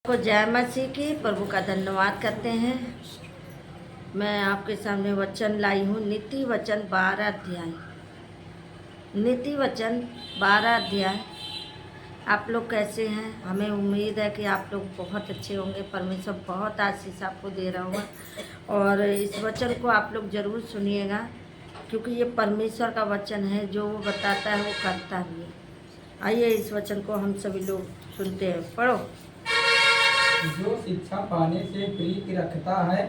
को जय मसीह की। प्रभु का धन्यवाद करते हैं। मैं आपके सामने वचन लाई हूँ, नीति वचन 12 अध्याय। नीति वचन 12 अध्याय। आप लोग कैसे हैं? हमें उम्मीद है कि आप लोग बहुत अच्छे होंगे। परमेश्वर बहुत आशीष आपको दे रहा होगा और इस वचन को आप लोग ज़रूर सुनिएगा, क्योंकि ये परमेश्वर का वचन है। जो वो बताता है वो करता भी है। आइए इस वचन को हम सभी लोग सुनते हैं। पढ़ो। जो शिक्षा पाने से प्रीति रखता है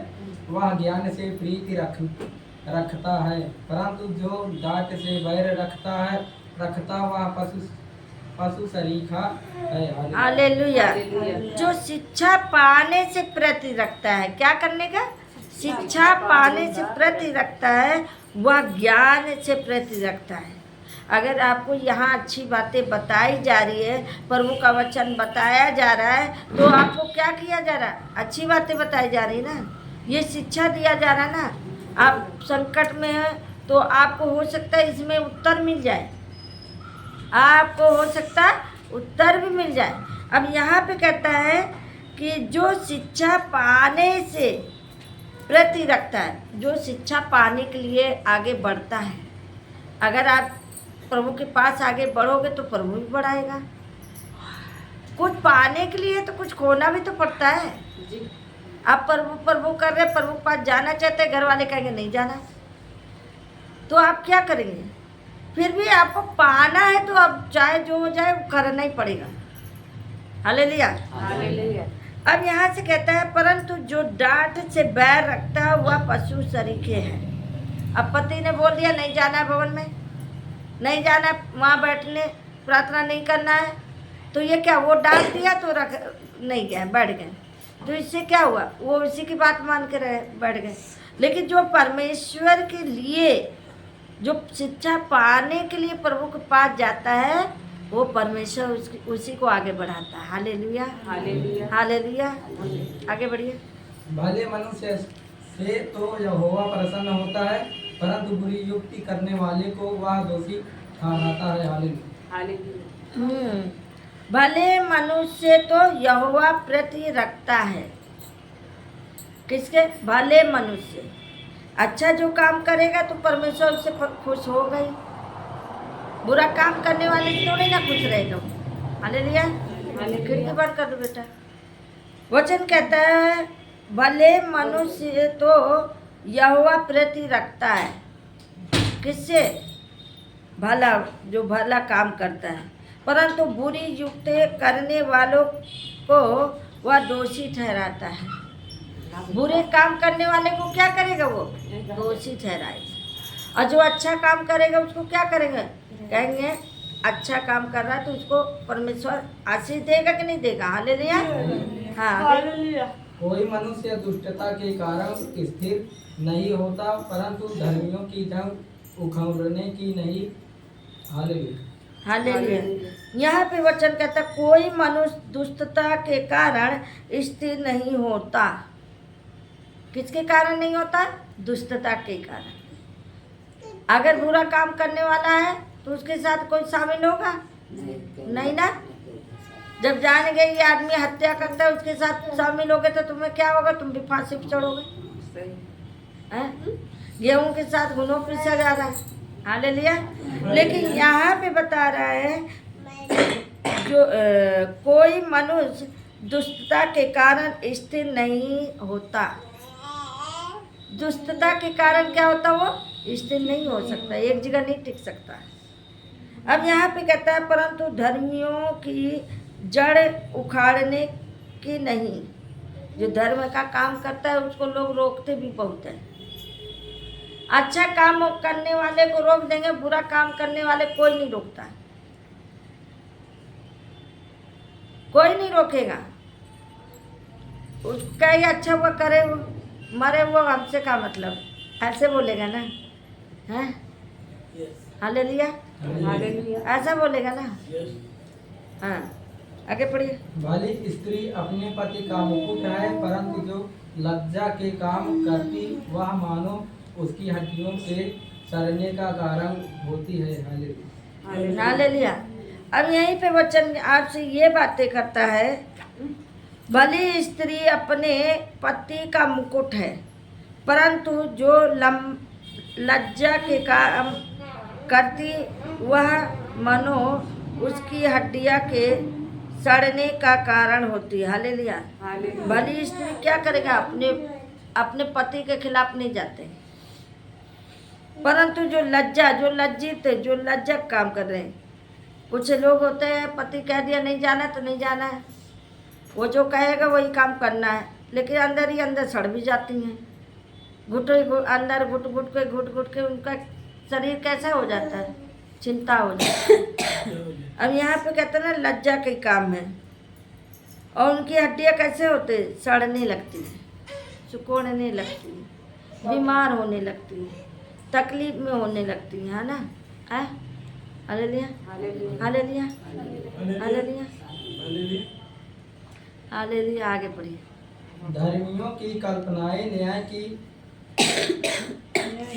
वह ज्ञान से प्रीति रखता है, परंतु जो डांट से बैर रखता वह पशु सरीखा है। हालेलुया। जो शिक्षा पाने से प्रीति रखता है, क्या करने का? शिक्षा पाने से प्रीति रखता है, वह ज्ञान से प्रीति रखता है। अगर आपको यहाँ अच्छी बातें बताई जा रही है, प्रभु का वचन बताया जा रहा है, तो आपको क्या किया जा रहा है? अच्छी बातें बताई जा रही ना, ये शिक्षा दिया जा रहा ना। आप संकट में हैं तो आपको हो सकता है इसमें उत्तर मिल जाए, आपको हो सकता है उत्तर भी मिल जाए। अब यहाँ पे कहता है कि जो शिक्षा पाने से प्रीति रखता है, जो शिक्षा पाने के लिए आगे बढ़ता है। अगर आप प्रभु के पास आगे बढ़ोगे तो प्रभु भी बढ़ाएगा। कुछ पाने के लिए तो कुछ खोना भी तो पड़ता है जी। आप प्रभु कर रहे, प्रभु के पास जाना चाहते हैं, घर वाले कहेंगे नहीं जाना, तो आप क्या करेंगे? फिर भी आपको पाना है तो अब चाहे जो हो जाए वो करना ही पड़ेगा। हालेलुया। अब यहाँ से कहता है, परंतु जो डांट से बैर रखता है वह पशु सरीखे है। अब पति ने बोल दिया नहीं जाना है, भवन में नहीं जाना है, वहाँ बैठने प्रार्थना नहीं करना है, तो ये क्या, वो डांट दिया तो नहीं गए, बैठ गए, तो इससे क्या हुआ? वो इसी की बात मान के रहे, बैठ गए। लेकिन जो परमेश्वर के लिए, जो शिक्षा पाने के लिए प्रभु के पास जाता है, वो परमेश्वर उसी को आगे बढ़ाता है। Hallelujah, hallelujah, hallelujah. आगे बढ़िए। भले मनुष्य से तो यहोवा प्रसन्न होता है, परंतु बुरी युक्ति करने वाले को वह दोषी ठहराता है। हालेलुया। भले मनुष्य तो यहोवा प्रति रखता है। किसके? भले मनुष्य। अच्छा जो काम करेगा तो परमेश्वर उससे खुश हो गई। बुरा काम करने वाले तो नहीं ना खुश रहेगा। हालेलुया। खिड़की बंद कर दो बेटा। वचन कहता है भले मनुष्य तो यहोवा प्रति रखता है। किससे? भला, जो भला काम करता है, परंतु बुरी युक्ति करने वालों को वह दोषी ठहराता है। बुरे काम करने वाले को क्या करेगा? वो दोषी ठहराएगा। और जो अच्छा काम करेगा उसको क्या करेंगे? कहेंगे अच्छा काम कर रहा है तो उसको परमेश्वर आशीष देगा कि नहीं देगा? हालेलुया। हाँ, कोई मनुष्य दुष्टता के कारण स्थिर नहीं होता, परंतु धर्मियों की जंग उखड़ने की नहीं। Hallelujah, hallelujah. यहाँ पे वचन कहता है कोई मनुष्य दुष्टता के कारण स्थिर नहीं होता। किसके कारण नहीं होता? दुष्टता के कारण। अगर बुरा काम करने वाला है तो उसके साथ कोई शामिल होगा? नहीं ना। जब जानेंगे ये आदमी हत्या करता है, उसके साथ शामिल होगे तो तुम्हें क्या होगा? तुम भी फांसी पे चढ़ोगे। गेहूं के साथ घुनो पीसा जा रहा है। हालेलुया। लेकिन यहाँ पे बता रहा है जो कोई मनुष्य दुष्टता के कारण स्थिर नहीं होता। दुष्टता के कारण क्या होता? वो स्थिर नहीं हो सकता, एक जगह नहीं टिक सकता। अब यहाँ पे कहता है परंतु धर्मियों की जड़ उखाड़ने की नहीं। जो धर्म का काम करता है उसको लोग रोकते भी बहुत है। अच्छा काम करने वाले को रोक देंगे, बुरा काम करने वाले कोई नहीं रोकता, कोई नहीं रोकेगा। उसका ही अच्छा वो करे, वो मरे, वो हमसे का मतलब, ऐसे बोलेगा ना। हैं? हालेलुया, हालेलुया, ऐसा बोलेगा ना। हाँ, आगे पढ़िए। भली स्त्री अपने पति का मुकुट है, परंतु जो लज्जा के काम करती वह मानो उसकी हड्डियों के सड़ने का कारण होती है। हालेलुया। हालेलुया। अब यहीं पे वचन आपसे ये बातें करता है भली स्त्री अपने पति का मुकुट है, परंतु जो लज्जा के काम करती वह मनो उसकी हड्डियां के सड़ने का कारण होती है। हालेलुया। भली स्त्री क्या करेगा? अपने पति के खिलाफ नहीं जाते, परंतु जो लज्जित जो लज्जक काम कर रहे हैं। कुछ लोग होते हैं, पति कह दिया नहीं जाना तो नहीं जाना है, वो जो कहेगा वही काम करना है, लेकिन अंदर ही अंदर सड़ भी जाती हैं। अंदर घुट घुट के उनका शरीर कैसा हो जाता है? चिंता हो जाती है। अब यहाँ पे कहते हैं ना, लज्जा के काम है, और उनकी हड्डियाँ कैसे होते? सड़ने लगती है, सिकुड़ने लगती है, बीमार होने लगती है, तकलीफ में होने लगती है ना। Hallelujah, hallelujah, hallelujah, hallelujah. आगे पढ़िए। धर्मियों की कल्पनाएं न्याय की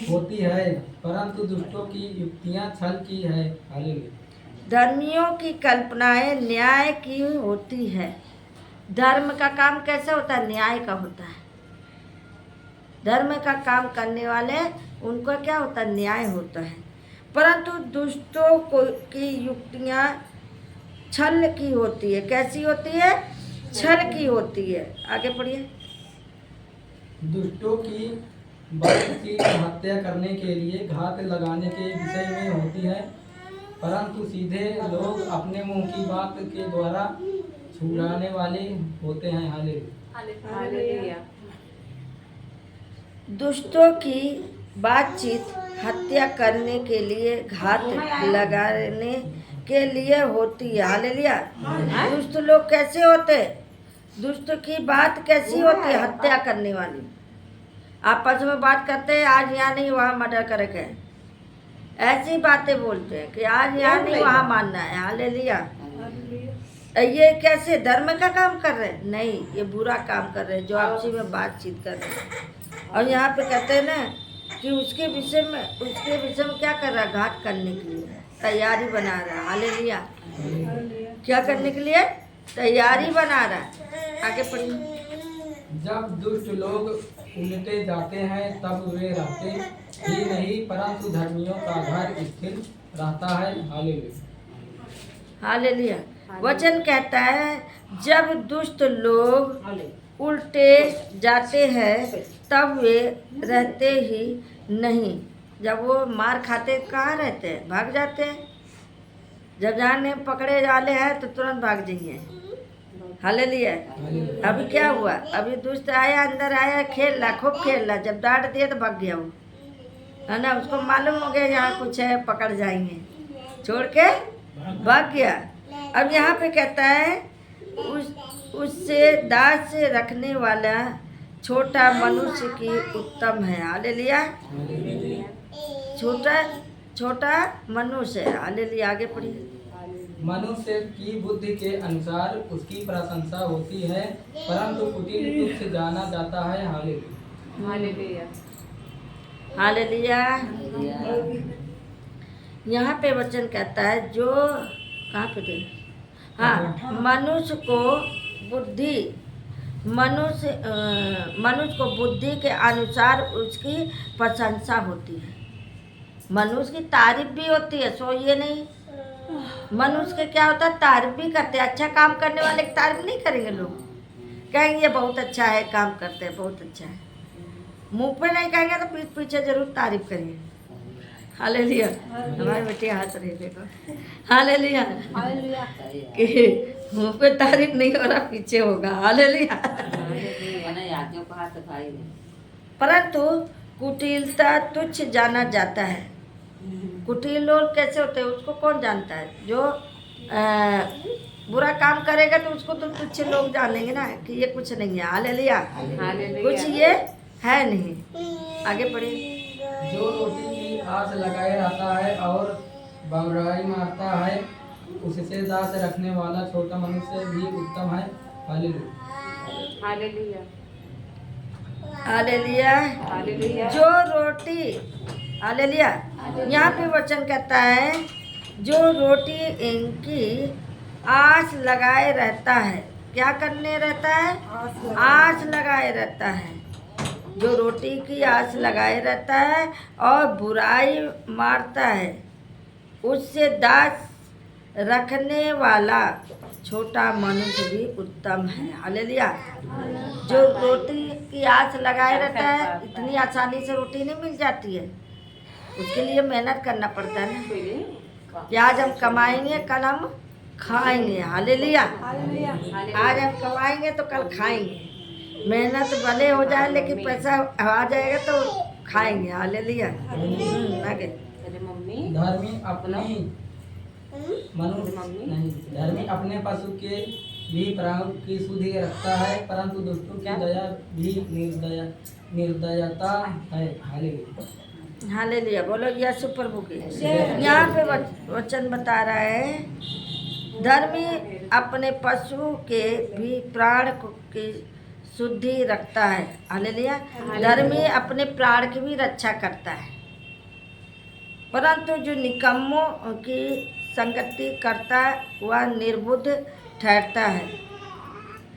होती है, परंतु दुष्टों की युक्तियां छल की है। हालेलुया। धर्मियों की कल्पनाएं न्याय की होती है। धर्म का काम कैसे होता है? न्याय का होता है। धर्म का काम करने वाले उनको क्या होता है? न्याय होता है। परंतु दुष्टों की युक्तियां छल की होती है। कैसी होती है? छल की होती है। आगे पढ़िए। दुष्टों की बातचीत हत्या करने के लिए घात लगाने के विषय में होती है, परंतु सीधे लोग अपने मुंह की बात के द्वारा छुड़ाने वाले होते हैं। हालेलुया। दुष्टों की बातचीत हत्या करने के लिए घात लगाने के लिए होती है। हालेलुया। दुष्ट लोग कैसे होते? दुष्ट की बात कैसी होती है? हत्या करने वाली। आपस में बात करते हैं, आज यहाँ नहीं वहाँ मर्डर करके, ऐसी बातें बोलते हैं कि आज यहाँ नहीं वहाँ मानना है। हालेलुया। ये कैसे धर्म का काम कर रहे हैं? नहीं, ये बुरा काम कर रहे हैं, जो आपसी में बातचीत कर रहे हैं। और यहाँ पे कहते हैं ना कि उसके विषय में क्या कर रहा है? घात करने के लिए तैयारी बना रहा है। हालेलुया। क्या करने के लिए? तैयारी बना रहा है। आगे पढ़िए। जब दुष्ट लोग उलटे जाते हैं तब वे रहते ही नहीं, परंतु धर्मियों का घर स्थिर रहता है। हालेलुया। हालेलुया। वचन कहता है जब दुष्ट लोग उल्टे जाते हैं तब वे रहते ही नहीं। जब वो मार खाते कहाँ रहते हैं? भाग जाते हैं। जब जाने पकड़े वाले हैं तो तुरंत भाग जाइए। हालेलुया। अभी क्या हुआ? अभी दुष्ट आया, अंदर आया, खेल रहा, खूब खेल रहा, जब डांट दिया तो भाग गया वो, है ना। उसको मालूम हो गया यहाँ कुछ है, पकड़ जाएंगे, छोड़ के भाग गया। अब यहाँ पे कहता है उससे दास से रखने वाला छोटा मनुष्य की उत्तम है। हालेलुया। छोटा मनुष्य है। हालेलुया। आगे पढ़िए। मनुष्य की बुद्धि के अनुसार उसकी प्रशंसा होती है, परंतु कुटिल तुच्छ जाना जाता है। हालेलुया। हालेलुया। यहाँ पे वचन कहता है जो कहाँ पे थे? हाँ, मनुष्य को बुद्धि के अनुसार उसकी प्रशंसा होती है। मनुष्य की तारीफ भी होती है, सो ये नहीं। मनुष्य के क्या होता है? तारीफ भी करते हैं। अच्छा काम करने वाले की तारीफ नहीं करेंगे लोग? कहेंगे ये बहुत अच्छा है, काम करते हैं, बहुत अच्छा है। मुंह पे नहीं कहेंगे तो पीठ पीछे जरूर तारीफ करेंगे। हालेलुया। हमारे बेटे हाथ रहे देखो। हालेलुया। कि मुंह पे तारीफ नहीं हो रहा, पीछे होगा। हालेलुया। परंतु कुटिलता तुच्छ जाना जाता है। कुटिल लोग कैसे होते हैं? उसको कौन जानता है? जो बुरा काम करेगा तो उसको तो तुच्छ लोग जानेंगे ना कि ये कुछ नहीं है। हालेलुया। कुछ ये है नहीं। आगे पढ़िए। जो रोटी की आस लगाए रहता है और बड़ाई मारता है, उससे दास रखने वाला छोटा मनुष्य भी उत्तम है। हालेलुया। हालेलुया। जो रोटी, हालेलुया। यहाँ पे वचन कहता है जो रोटी इनकी आस लगाए रहता है क्या करने रहता है? आस लगाए रहता है। जो रोटी की आस लगाए रहता है और बुराई मारता है, उससे दास रखने वाला छोटा मनुष्य भी उत्तम है। हालेलुया। जो रोटी की आस लगाए रहता है, इतनी आसानी से रोटी नहीं मिल जाती है, उसके लिए मेहनत करना पड़ता है ना। कि आज हम कमाएंगे, कल हम खाएंगे। हालेलुया। आज हम कमाएंगे तो कल खाएंगे। मेहनत भले हो जाए लेकिन पैसा आ जाएगा तो खाएंगे। हालेलुया। आगे। धर्मी अपनी मनुष्य नहीं, धर्मी अपने पशु के भी प्राण की शुद्धि रखता है, परंतु दुष्टों की दया भी निर्दयता है। हालेलुया। हालेलुया। बोलो यीशु प्रभु की। यहाँ पे वचन बता रहा है, धर्मी अपने पशु के भी प्राण की शुद्धि रखता है। हालेलुया। धर्मी अपने प्राण की भी रक्षा करता है, परंतु जो निकम्मों की संगति करता है वह निर्बुद्ध ठहरता है।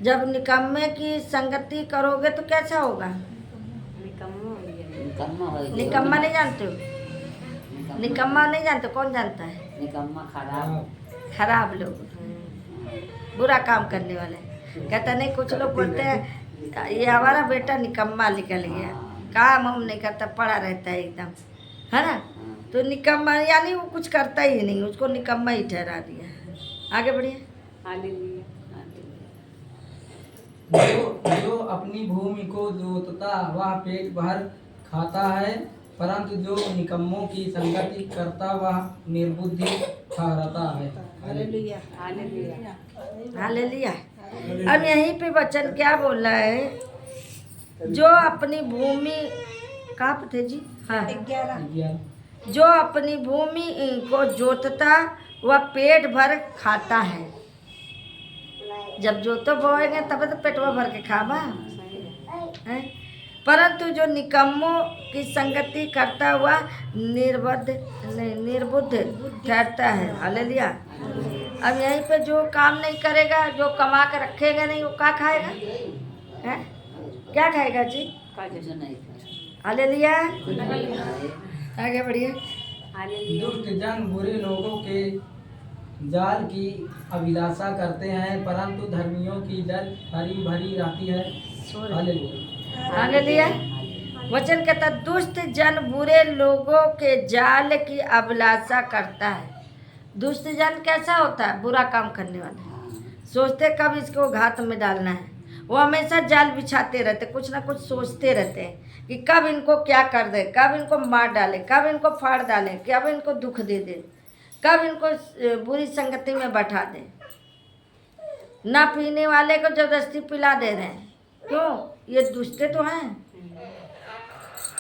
जब निकम्मे की संगति करोगे तो कैसा होगा? निकम्मा नहीं जानते हो? निकम्मा नहीं जानते? कौन जानता है? निकम्मा खराब खराब लोग, बुरा काम करने वाले। कहता नहीं, कुछ लोग बोलते हैं ये हमारा बेटा निकम्मा निकल गया, काम हम नहीं करता, पड़ा रहता है एकदम, है ना। तो निकम्मा यानी वो कुछ करता ही नहीं, उसको निकम्मा ही ठहरा दिया। आगे बढ़िए। जो अपनी भूमि को जोतता वह पेट भर खाता है, परंतु जो निकम्मों की संगति करता वह निर्बुद्धि ठहरता है। हालेलुया। हालेलुया। अब यहीं पे वचन क्या बोल रहा है? जो अपनी भूमि, कहाँ पे थे जी? हाँ, 11। जो अपनी भूमि को जोतता वह पेट भर खाता है। जब जोतो बोएंगे तब तो पेटवा भर के खावा है। परंतु जो निकम्मों की संगति करता हुआ निर्बुद्ध ठहरता है। हालेलुया। अब यहीं पे जो काम नहीं करेगा, जो कमा के रखेगा नहीं, वो क्या खाएगा? है क्या खाएगा जी? हालेलुया। आगे बढ़िए। दुष्ट जन बुरे लोगों के जाल की अभिलाषा करते हैं, परंतु धर्मियों की जल हरी भरी रहती है। हालेलुया। हालेलुया। वचन कहता, दुष्ट जन बुरे लोगों के जाल की अभिलाषा करता है। दुष्ट जन कैसा होता है? बुरा काम करने वाला। सोचते कब इसको घात में डालना है। वो हमेशा जाल बिछाते रहते, कुछ ना कुछ सोचते रहते हैं कि कब इनको क्या कर दे, कब इनको मार डाले, कब इनको फाड़ डालें, कब इनको दुख दे दे, कब इनको बुरी संगति में बैठा दे। ना पीने वाले को जबरदस्ती पिला दे रहे हैं। क्यों? ये दुष्टे तो हैं।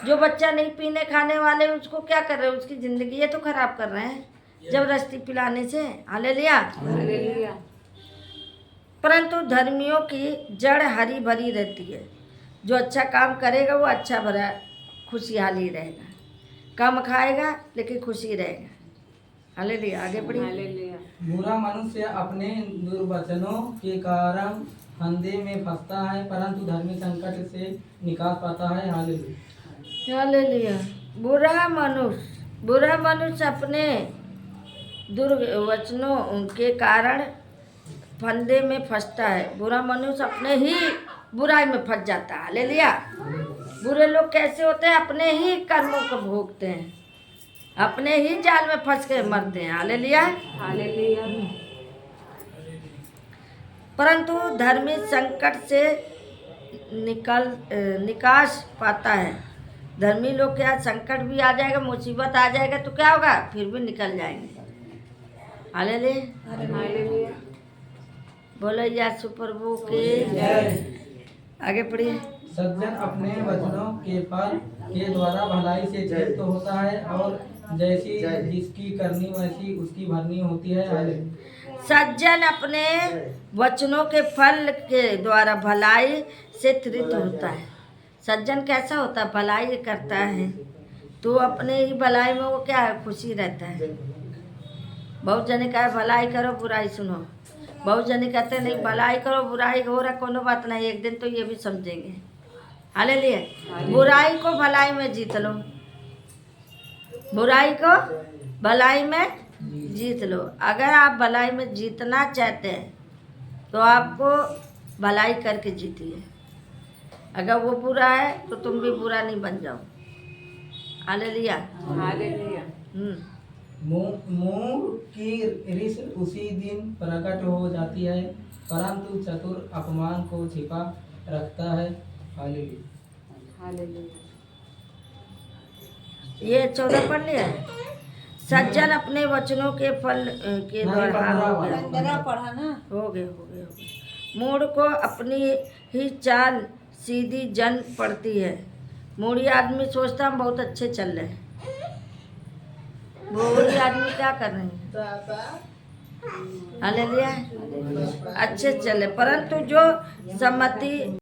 जो बच्चा नहीं पीने खाने वाले उसको क्या कर रहे हैं? उसकी जिंदगी ये तो खराब कर रहे हैं जबरदस्ती पिलाने से। हालेलुया। परंतु धर्मियों की जड़ हरी भरी रहती है। जो अच्छा काम करेगा वो अच्छा भरा खुशहाली रहेगा, कम खाएगा लेकिन खुशी रहेगा। हालेलुया। आगे बढ़िए। बुरा मनुष्य अपने दुर्वचनों के कारण फंदे में फंसता है, परंतु धर्मी संकट से निकाल पाता है। हालेलुया। हालेलुया। बुरा मनुष्य अपने दुर्वचनों के कारण फंदे में फंसता है। बुरा मनुष्य अपने ही बुराई में फंस जाता है। हालेलुया। बुरे लोग कैसे होते हैं? अपने ही कर्मों को भोगते हैं, अपने ही जाल में फंस के मरते हैं। हालेलुया। परंतु धर्मी संकट से निकास पाता है। धर्मी लोग क्या, संकट भी आ जाएगा, मुसीबत आ जाएगा तो क्या होगा? फिर भी निकल जाएंगे। हालेलुया। बोलो यीशु प्रभु के जय। आगे पढ़िए। सज्जन अपने वचनों के फल के द्वारा भलाई से तृप्त होता है, और जैसी जिसकी करनी वैसी उसकी भरनी होती है। हालेलुया। सज्जन अपने वचनों के फल के द्वारा भलाई से तृप्त होता है। सज्जन कैसा होता है? भलाई करता है तो अपने ही भलाई में वो क्या है? खुशी रहता है। बहुत जने कहा भलाई करो बुराई सुनो, बहुत जने कहते हैं नहीं भलाई करो बुराई हो रहा कोनो बात नहीं, एक दिन तो ये भी समझेंगे। हालेलुया। बुराई को भलाई में जीत लो, बुराई को भलाई में जीत लो। अगर आप भलाई में जीतना चाहते हैं तो आपको भलाई करके जीतिए। अगर वो बुरा है तो तुम भी बुरा नहीं बन जाओ। हालेलुया। हालेलुया। मूर्ख की रिस उसी दिन प्रकट हो जाती है, परंतु चतुर अपमान को छिपा रखता है। हालेलुया। हालेलुया। ये 14 पढ़ लिया। सज्जन अपने वचनों के फल के द्वारा हो गया। 15 पढ़ा ना। हो गए। मूढ़ को अपनी ही चाल सीधी जन पड़ती है। मूढ़ी आदमी सोचता हम बहुत अच्छे चल रहे हैं, मूढ़ी आदमी क्या कर रहे हैं? हालेलुया। अच्छे चले, परंतु जो सम्मति